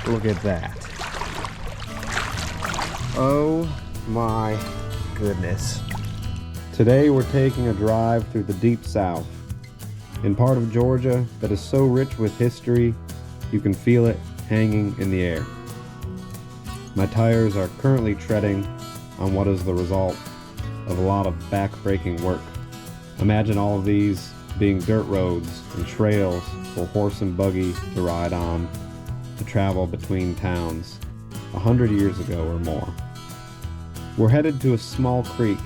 Look at that. Oh my goodness. Today we're taking a drive through the deep south, in part of Georgia that is so rich with history, you can feel it hanging in the air. My tires are currently treading on what is the result of a lot of back-breaking work. Imagine all of these being dirt roads and trails for horse and buggy to ride on, to travel between towns 100 years ago or more. We're headed to a small creek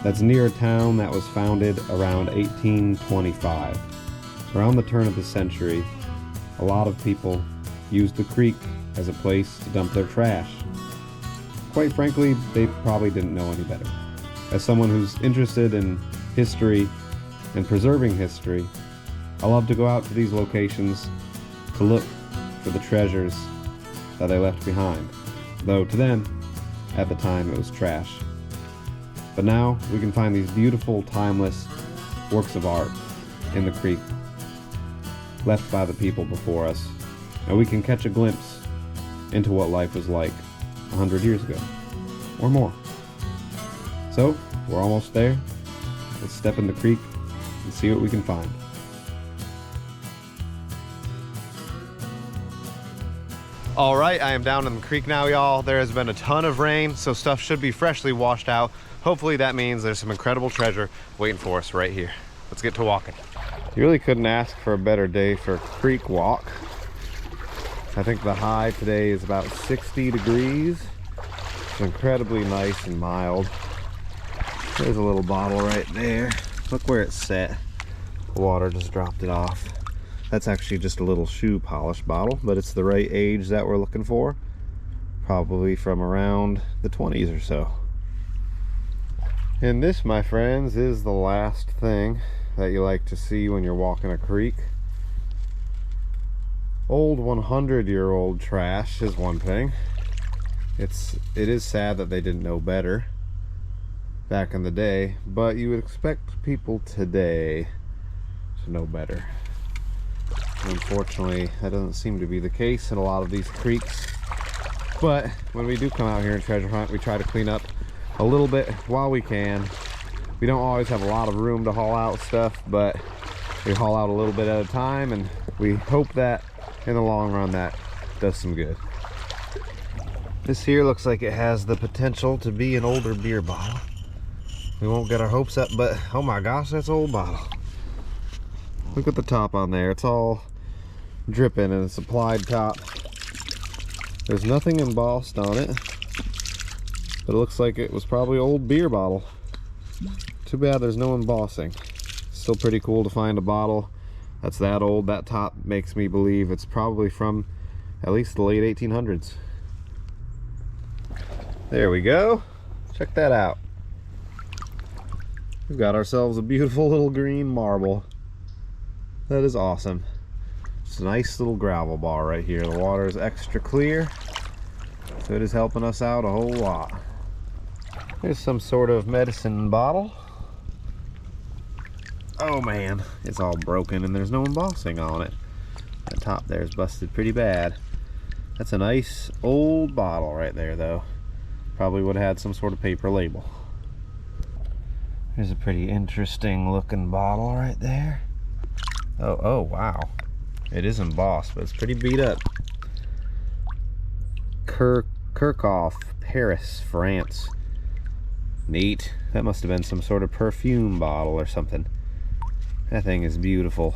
that's near a town that was founded around 1825. Around the turn of the century, a lot of people used the creek as a place to dump their trash. Quite frankly, they probably didn't know any better. As someone who's interested in history and preserving history, I love to go out to these locations to look for the treasures that they left behind. Though to them, at the time, it was trash. But now we can find these beautiful, timeless works of art in the creek, left by the people before us, and we can catch a glimpse into what life was like 100 years ago, or more. So, we're almost there. Let's step in the creek and see what we can find. All right, I am down in the creek now, y'all. There has been a ton of rain, so stuff should be freshly washed out. Hopefully that means there's some incredible treasure waiting for us right here. Let's get to walking. You really couldn't ask for a better day for a creek walk. I think the high today is about 60 degrees. It's incredibly nice and mild. There's a little bottle right there. Look where it's set. The water just dropped it off. That's actually just a little shoe polish bottle, but it's the right age that we're looking for. Probably from around the 20s or so. And this, my friends, is the last thing that you like to see when you're walking a creek. Old 100-year-old trash is one thing. It is sad that they didn't know better back in the day, but you would expect people today to know better. Unfortunately, that doesn't seem to be the case in a lot of these creeks. But when we do come out here and treasure hunt, we try to clean up a little bit while we can. We don't always have a lot of room to haul out stuff, but we haul out a little bit at a time, and we hope that in the long run that does some good. This here looks like it has the potential to be an older beer bottle. We won't get our hopes up, but oh my gosh, that's an old bottle. Look at the top on there. It's all dripping and it's applied top. There's nothing embossed on it, but it looks like it was probably an old beer bottle. Too bad there's no embossing. Still pretty cool to find a bottle that's that old. That top makes me believe it's probably from at least the late 1800s. There we go. Check that out. We've got ourselves a beautiful little green marble. That is awesome. It's a nice little gravel bar right here. The water is extra clear, so it is helping us out a whole lot. There's some sort of medicine bottle. Oh man, it's all broken and there's no embossing on it. That top there is busted pretty bad. That's a nice old bottle right there though. Probably would have had some sort of paper label. There's a pretty interesting looking bottle right there. Oh wow. It is embossed, but it's pretty beat up. Kirchhoff, Paris, France. Neat. That must have been some sort of perfume bottle or something. That thing is beautiful.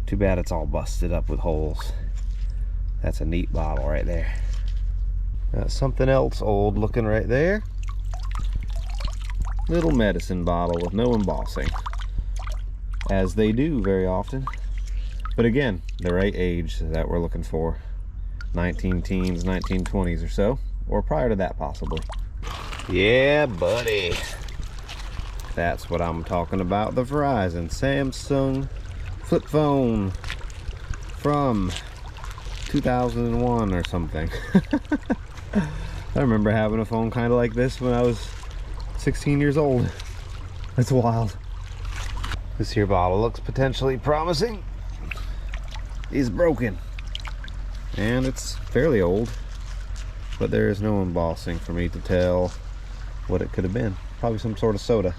Too bad it's all busted up with holes. That's a neat bottle right there. Something else old looking right there. Little medicine bottle with no embossing, as they do very often. But again, the right age that we're looking for. 19 teens, 1920s or so, or prior to that possibly. Yeah, buddy. That's what I'm talking about. The Verizon Samsung flip phone from 2001 or something. I remember having a phone kind of like this when I was 16 years old. That's wild. This here bottle looks potentially promising. It's broken. And it's fairly old, but there is no embossing for me to tell what it could have been. Probably some sort of soda.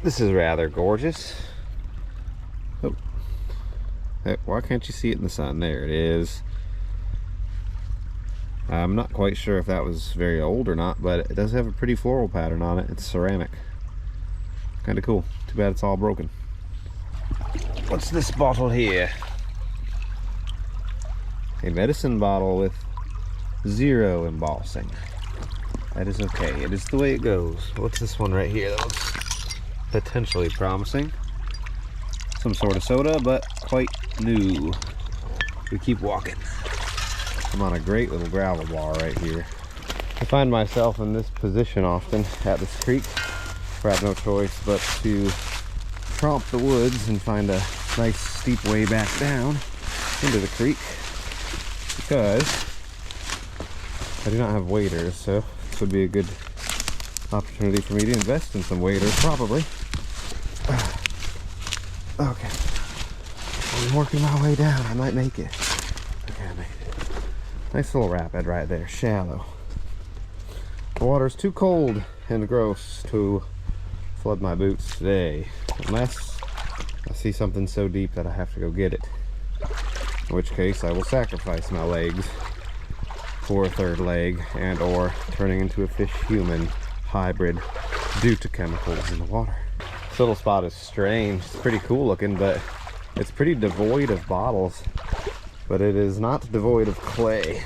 This is rather gorgeous. Oh, why can't you see it in the sun? There it is. I'm not quite sure if that was very old or not, but it does have a pretty floral pattern on it. It's ceramic. Kind of cool. Too bad it's all broken. What's this bottle here? A medicine bottle with 0 embossing. That is okay. It is the way it goes. What's this one right here that looks potentially promising? Some sort of soda, but quite new. We keep walking. I'm on a great little gravel bar right here. I find myself in this position often at this creek, where I have no choice but to tromp the woods and find a nice steep way back down into the creek, because I do not have waders, so this would be a good opportunity for me to invest in some waders, probably. Okay, I'm working my way down. I might make it. Okay, I made it. Nice little rapid right there, shallow. The water's too cold and gross to flood my boots today, unless I see something so deep that I have to go get it, in which case I will sacrifice my legs for a third leg and or turning into a fish-human hybrid due to chemicals in the water. This little spot is strange. It's pretty cool looking, but it's pretty devoid of bottles, but it is not devoid of clay.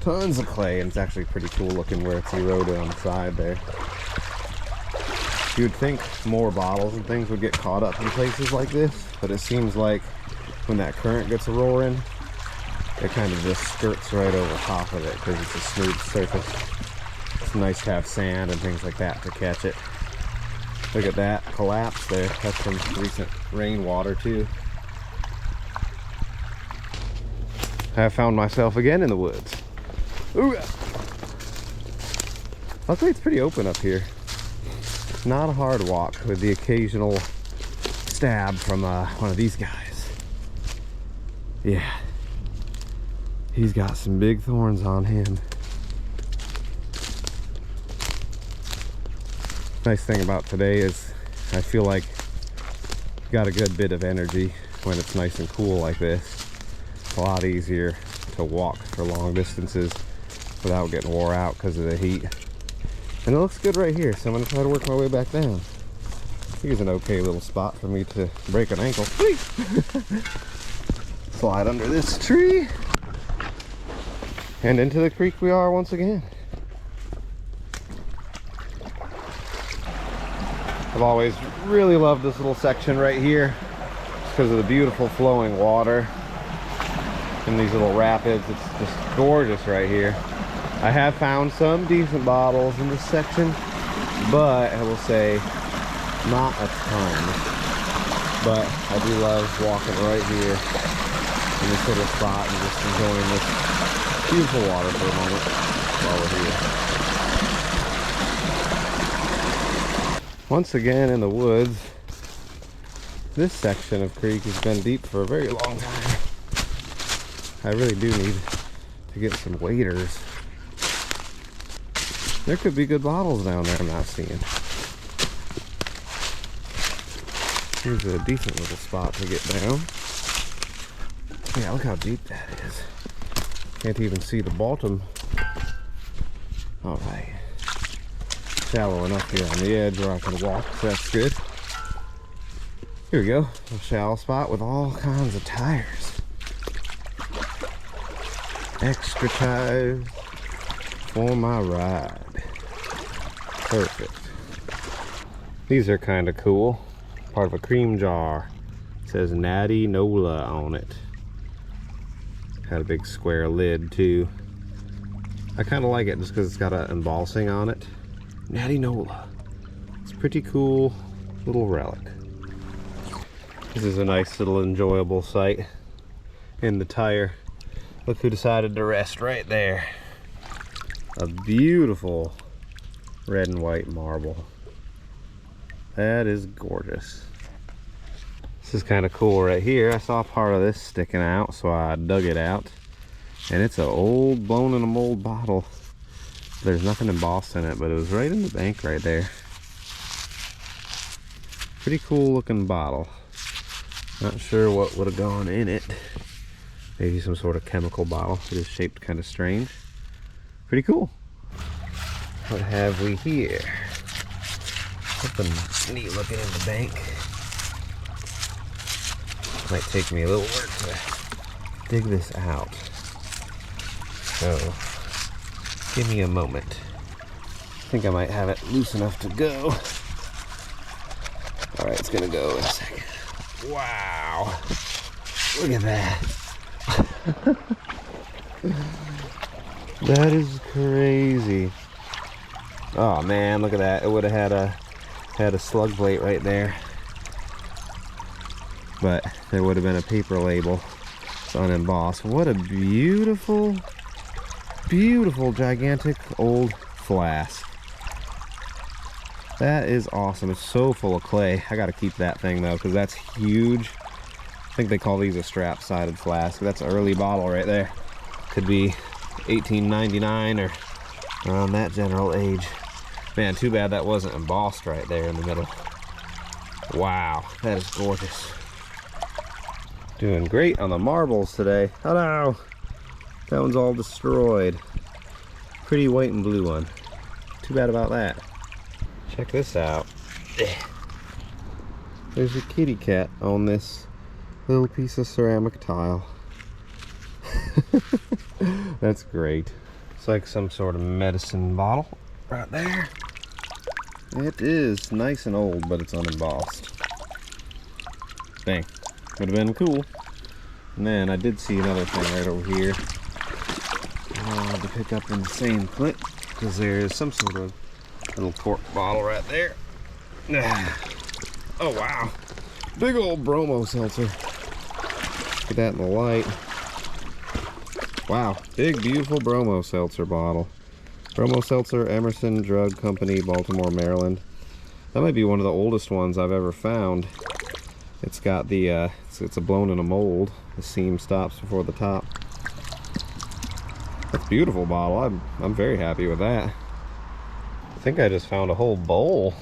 Tons of clay, and it's actually pretty cool looking where it's eroded on the side there. You'd think more bottles and things would get caught up in places like this, but it seems like when that current gets roaring, it kind of just skirts right over top of it because it's a smooth surface. It's nice to have sand and things like that to catch it. Look at that collapse there. That's from recent rainwater too. I have found myself again in the woods. Ooh. Luckily it's pretty open up here. Not a hard walk with the occasional stab from one of these guys. Yeah, he's got some big thorns on him. Nice thing about today is I feel like I've got a good bit of energy when it's nice and cool like this. It's a lot easier to walk for long distances without getting wore out because of the heat. And it looks good right here, so I'm going to try to work my way back down. Here's an okay little spot for me to break an ankle. Slide under this tree. And into the creek we are once again. I've always really loved this little section right here because of the beautiful flowing water and these little rapids. It's just gorgeous right here. I have found some decent bottles in this section, but I will say not a ton. But I do love walking right here in this little spot and just enjoying this beautiful water for a moment while we're here. Once again in the woods. This section of creek has been deep for a very long time. I really do need to get some waders. There could be good bottles down there I'm not seeing. Here's a decent little spot to get down. Yeah, look how deep that is. Can't even see the bottom. Alright. Shallow enough here on the edge where I can walk, so that's good. Here we go. A shallow spot with all kinds of tires. Extra tires for my ride. Perfect. These are kind of cool. Part of a cream jar. It says Natty Nola on it. Got a big square lid too. I kind of like it just because it's got an embossing on it. Natty Nola. It's a pretty cool little relic. This is a nice little enjoyable sight in the tire. Look who decided to rest right there. A beautiful red and white marble. That is gorgeous. This is kind of cool right here. I saw part of this sticking out, so I dug it out. And it's an old, blown in a mold bottle. There's nothing embossed in it, but it was right in the bank right there. Pretty cool looking bottle. Not sure what would have gone in it. Maybe some sort of chemical bottle. It is shaped kind of strange. Pretty cool. What have we here? Something neat looking in the bank. Might take me a little work to dig this out. So, give me a moment. I think I might have it loose enough to go. Alright, it's gonna go in a second. Wow! Look at that. That is crazy. Oh man, look at that. It would have had a slug plate right there. But there would have been a paper label. It's unembossed. What a beautiful, beautiful, gigantic old flask. That is awesome. It's so full of clay. I gotta keep that thing though, because that's huge. I think they call these a strap-sided flask. That's an early bottle right there. Could be 1899 or around that general age. Man, too bad that wasn't embossed right there in the middle. Wow, that is gorgeous. Doing great on the marbles today. Hello! That one's all destroyed. Pretty white and blue one. Too bad about that. Check this out. There's a kitty cat on this little piece of ceramic tile. That's great. It's like some sort of medicine bottle right there. It is nice and old, but it's unembossed. Dang, would have been cool. And then I did see another thing right over here. I wanted to pick up in the same clip because there is some sort of little cork bottle right there. Oh wow, big old bromo seltzer. Look at that in the light. Wow, big beautiful bromo seltzer bottle. Bromo seltzer, Emerson Drug Company, Baltimore, Maryland. That might be one of the oldest ones I've ever found. It's got the it's a blown in a mold. The seam stops before the top. That's a beautiful bottle. I'm very happy with that. I think I just found a whole bowl.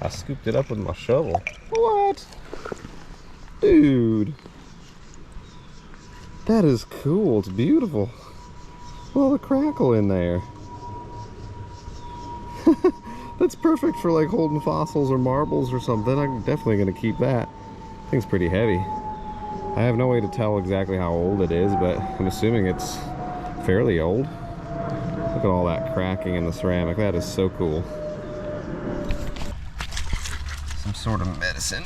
I scooped it up with my shovel. What? Dude. That is cool. It's beautiful. Well, the crackle in there. That's perfect for like holding fossils or marbles or something. I'm definitely going to keep that. Thing's pretty heavy. I have no way to tell exactly how old it is, but I'm assuming it's fairly old. Look at all that cracking in the ceramic. That is so cool. Some sort of medicine.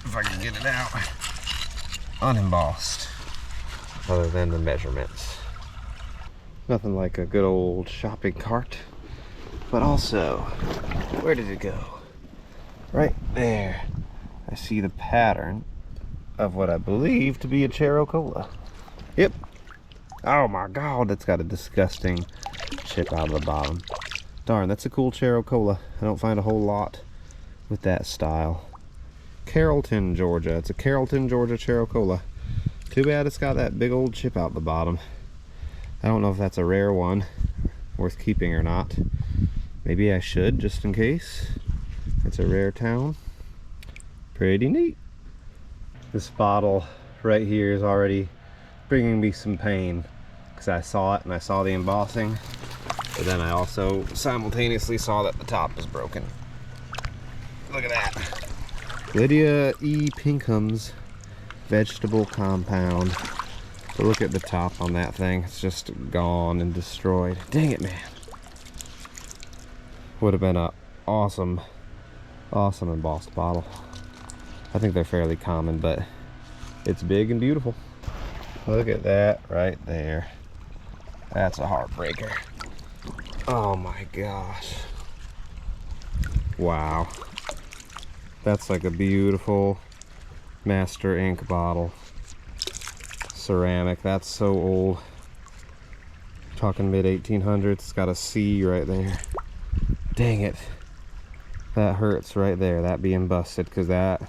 If I can get it out. Unembossed. Other than the measurements. Nothing like a good old shopping cart. But also, where did it go? Right there. I see the pattern of what I believe to be a Chero-Cola. Yep. Oh my god, that's got a disgusting chip out of the bottom. Darn, that's a cool Chero-Cola. I don't find a whole lot with that style. Carlton, Georgia. It's a Carlton, Georgia Chero-Cola. Too bad it's got that big old chip out the bottom. I don't know if that's a rare one, worth keeping or not. Maybe I should, just in case. It's a rare town. Pretty neat. This bottle right here is already bringing me some pain because I saw it and I saw the embossing, but then I also simultaneously saw that the top is broken. Look at that. Lydia E. Pinkham's vegetable compound. But look at the top on that thing. It's just gone and destroyed. Dang it, man. Would have been a awesome embossed bottle. I think they're fairly common, but it's big and beautiful. Look at that right there. That's a heartbreaker. Oh my gosh. Wow. That's like a beautiful Master Ink bottle. Ceramic. That's so old. Talking mid 1800s. It's got a C right there. Dang it. That hurts right there, that being busted, because that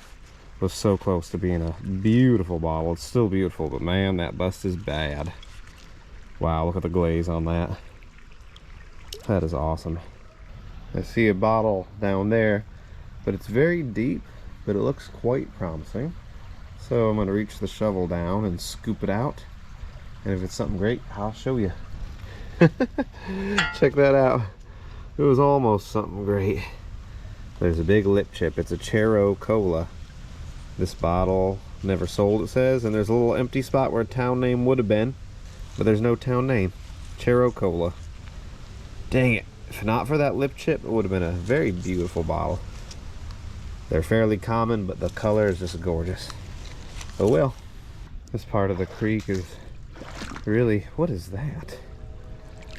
was so close to being a beautiful bottle. It's still beautiful, but man, that bust is bad. Wow, look at the glaze on that. That is awesome. I see a bottle down there, but it's very deep, but it looks quite promising. So I'm going to reach the shovel down and scoop it out. And if it's something great, I'll show you. Check that out. It was almost something great. There's a big lip chip. It's a Chero Cola. This bottle never sold, it says, and there's a little empty spot where a town name would have been, but there's no town name. Chero Cola. Dang it. If not for that lip chip, it would have been a very beautiful bottle. They're fairly common, but the color is just gorgeous. Oh well. This part of the creek is really, what is that?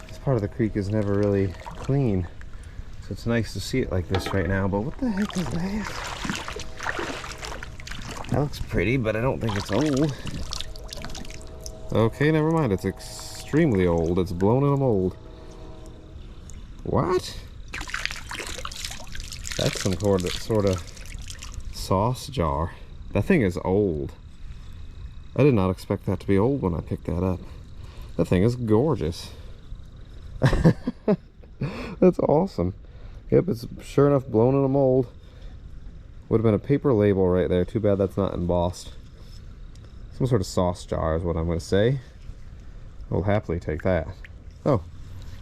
This part of the creek is never really clean. So it's nice to see it like this right now, but what the heck is that? That looks pretty, but I don't think it's old. Okay, never mind. It's extremely old. It's blown in a mold. What? That's some sort of sauce jar. That thing is old. I did not expect that to be old when I picked that up. That thing is gorgeous. That's awesome. Yep, it's sure enough blown in a mold. Would have been a paper label right there. Too bad that's not embossed. Some sort of sauce jar is what I'm going to say. I'll happily take that. Oh,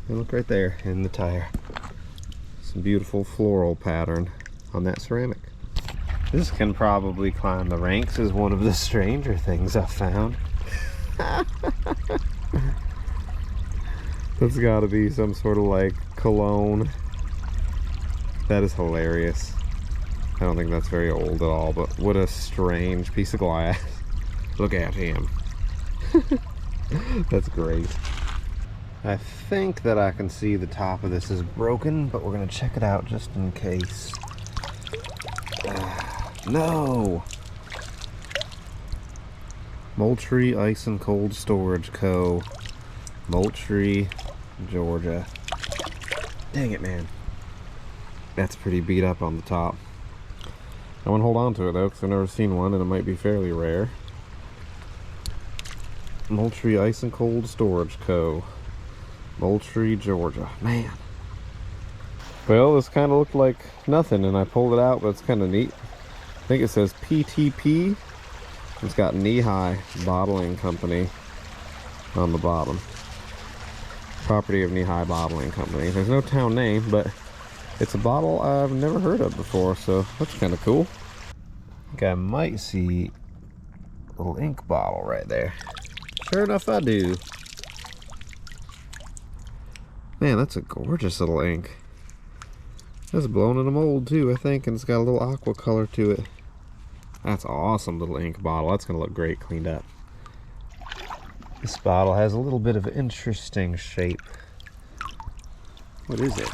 and look right there in the tire. Some beautiful floral pattern on that ceramic. This can probably climb the ranks as one of the stranger things I've found. That's got to be some sort of like cologne. That is hilarious. I don't think that's very old at all, but what a strange piece of glass. Look at him. That's great. I think that I can see the top of this is broken, but we're going to check it out just in case. No! Moultrie Ice and Cold Storage Co. Moultrie, Georgia. Dang it, man. That's pretty beat up on the top. I want to hold on to it though, because I've never seen one and it might be fairly rare. Moultrie Ice and Cold Storage Co. Moultrie, Georgia. Man. Well, this kind of looked like nothing and I pulled it out, but it's kind of neat. I think it says PTP. It's got Knee-High Bottling Company on the bottom. Property of Knee-High Bottling Company. There's no town name, but it's a bottle I've never heard of before, so that's kind of cool. I think I might see a little ink bottle right there. Sure enough, I do. Man, that's a gorgeous little ink. That's blown in a mold too, I think, and it's got a little aqua color to it. That's an awesome little ink bottle. That's going to look great cleaned up. This bottle has a little bit of an interesting shape. What is it?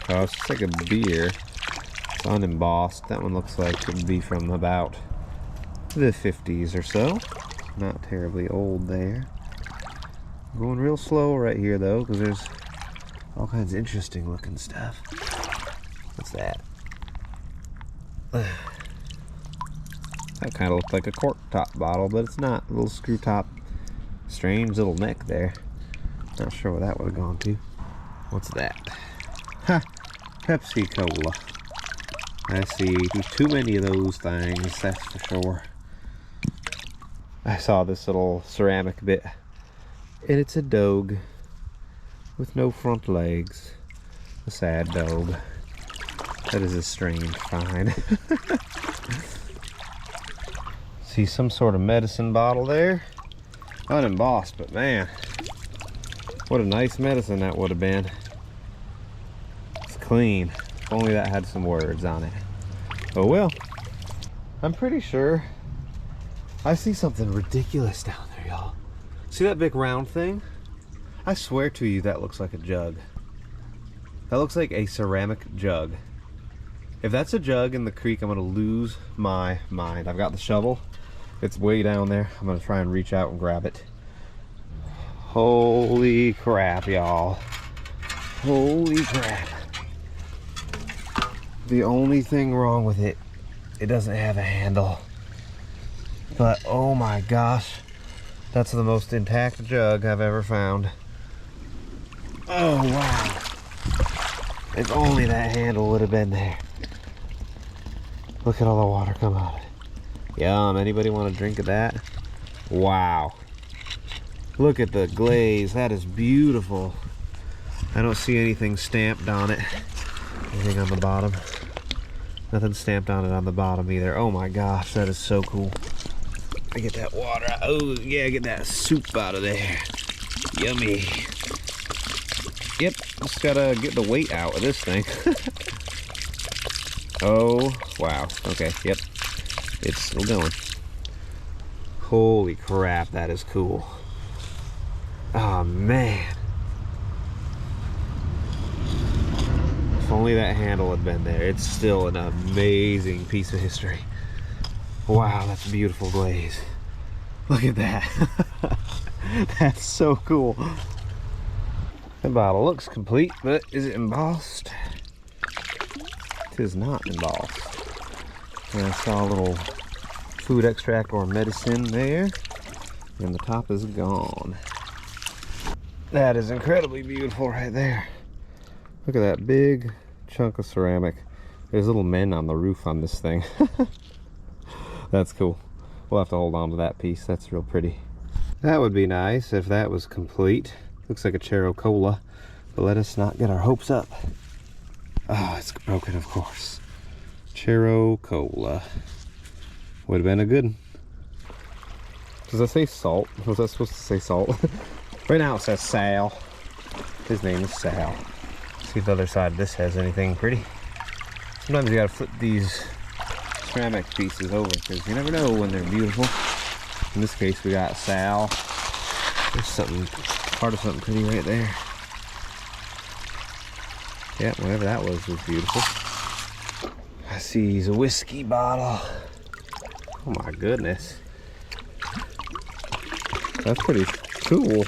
Oh, it's just like a beer. It's unembossed. That one looks like it would be from about the 50s or so. Not terribly old there. I'm going real slow right here though, because there's all kinds of interesting looking stuff. What's that? That kind of looked like a cork top bottle, but it's not. A little screw top. Strange little neck there. Not sure where that would have gone to. What's that? Ha! Pepsi Cola. I see too many of those things, that's for sure. I saw this little ceramic bit, and it's a dog with no front legs. A sad dog. That is a strange find. See some sort of medicine bottle there. Unembossed, but man, what a nice medicine that would have been. It's clean. If only that had some words on it. Oh well. I'm pretty sure I see something ridiculous down there, y'all. See that big round thing? I swear to you that looks like a jug. That looks like a ceramic jug. If that's a jug in the creek, I'm gonna lose my mind. I've got the shovel. It's way down there. I'm gonna try and reach out and grab it. Holy crap, y'all. Holy crap. The only thing wrong with it, it doesn't have a handle. But oh my gosh, that's the most intact jug I've ever found. Oh wow. If only that handle would have been there. Look at all the water come out of it. Yum, anybody want to drink of that? Wow. Look at the glaze, that is beautiful. I don't see anything stamped on it. Anything on the bottom? Nothing stamped on it on the bottom either. Oh my gosh, that is so cool. I get that water out. Oh yeah, get that soup out of there. Yummy. Yep, just gotta get the weight out of this thing. Oh, wow. Okay, yep. It's still going. Holy crap, that is cool. Oh man. If only that handle had been there. It's still an amazing piece of history. Wow, that's beautiful glaze. Look at that. That's so cool. The bottle looks complete, but is it embossed? It is not embossed. And I saw a little food extract or medicine there, and the top is gone. That is incredibly beautiful right there. Look at that big chunk of ceramic. There's little men on the roof on this thing. That's cool. We'll have to hold on to that piece. That's real pretty. That would be nice if that was complete. Looks like a Chero Cola, but let us not get our hopes up. Oh, it's broken, of course. Chero Cola. Would have been a good one. Does that say salt? Was that supposed to say salt? Right now it says Sal. His name is Sal. See if the other side of this has anything pretty. Sometimes you gotta flip these ceramic pieces over because you never know when they're beautiful. In this case we got Sal. There's something, part of something pretty right there. Yeah, whatever that was beautiful. I see he's a whiskey bottle. Oh my goodness. That's pretty cool.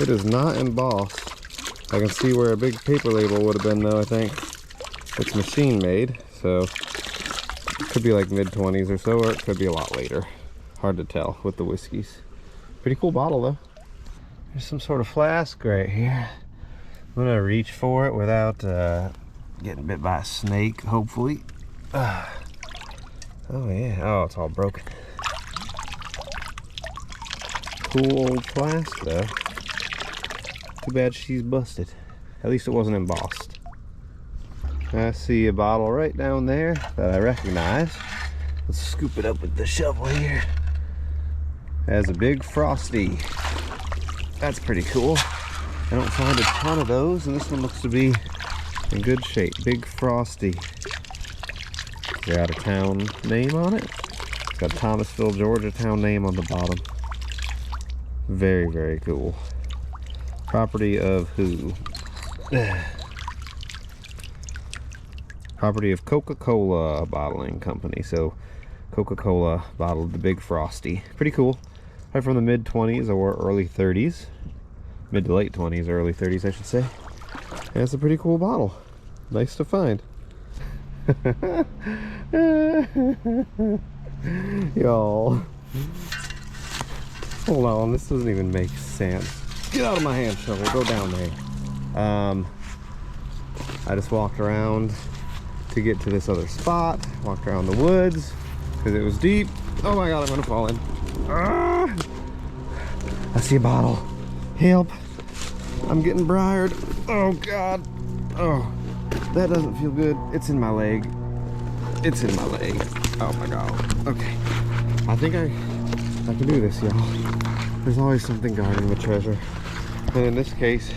It is not embossed. I can see where a big paper label would have been though, I think. It's machine made, so it could be like mid-20s or so, or it could be a lot later. Hard to tell with the whiskeys. Pretty cool bottle though. There's some sort of flask right here. I'm gonna reach for it without getting bit by a snake, hopefully. Oh yeah, oh, it's all broken. Cool old flask though. Too bad she's busted. At least it wasn't embossed. I see a bottle right down there that I recognize. Let's scoop it up with the shovel here. It has a big Frosty. That's pretty cool. I don't find a ton of those, and this one looks to be in good shape. Big Frosty. Is there out of town name on it? It's got Thomasville, Georgia town name on the bottom. Very, very cool. Property of who? Property of Coca-Cola Bottling Company. So Coca-Cola bottled the Big Frosty. Pretty cool. Right from the mid-20s or early 30s. Mid to late 20s, early 30s, I should say. And it's a pretty cool bottle. Nice to find. Y'all. Hold on, this doesn't even make sense. Get out of my hand, shovel. Go down there. I just walked around to get to this other spot. Walked around the woods because it was deep. Oh my god, I'm gonna fall in. Ah! I see a bottle. Help. I'm getting briared. Oh god. Oh, that doesn't feel good. It's in my leg. It's in my leg. Oh my god. Okay. I think I can do this, y'all. There's always something guarding the treasure. And in this case,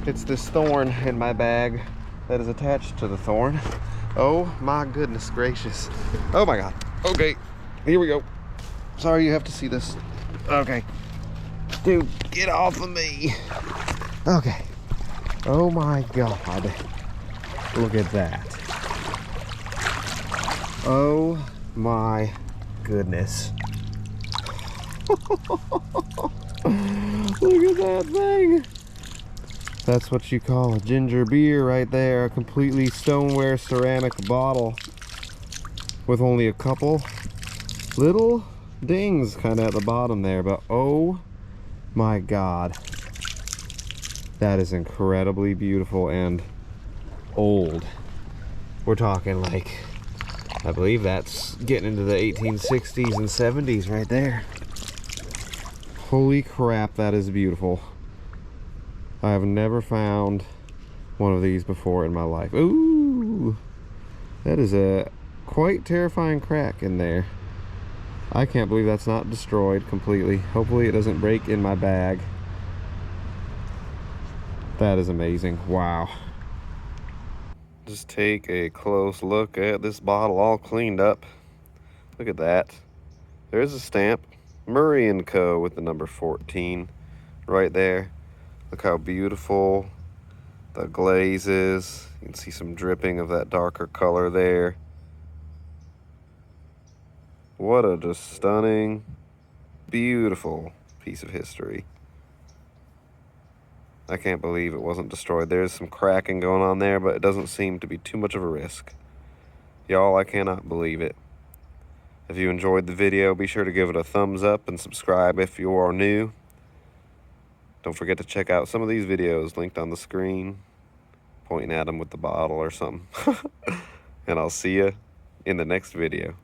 it's this thorn in my bag that is attached to the thorn. Oh my goodness gracious. Oh my god. Okay. Here we go. Sorry you have to see this. Okay. Dude, get off of me. Okay. Oh my god. Look at that. Oh my goodness. Look at that thing. That's what you call a ginger beer right there. A completely stoneware ceramic bottle with only a couple little dings kind of at the bottom there. But oh my God, that is incredibly beautiful and old. We're talking like, I believe that's getting into the 1860s and 70s right there. Holy crap, that is beautiful. I have never found one of these before in my life. Ooh, that is a quite terrifying crack in there. I can't believe that's not destroyed completely. Hopefully it doesn't break in my bag. That is amazing. Wow. Just take a close look at this bottle all cleaned up. Look at that. There's a stamp. Murray & Co. with the number 14 right there. Look how beautiful the glaze is. You can see some dripping of that darker color there. What a just stunning, beautiful piece of history. I can't believe it wasn't destroyed. There's some cracking going on there, but it doesn't seem to be too much of a risk. Y'all, I cannot believe it. If you enjoyed the video, be sure to give it a thumbs up and subscribe if you are new. Don't forget to check out some of these videos linked on the screen, pointing at them with the bottle or something. And I'll see you in the next video.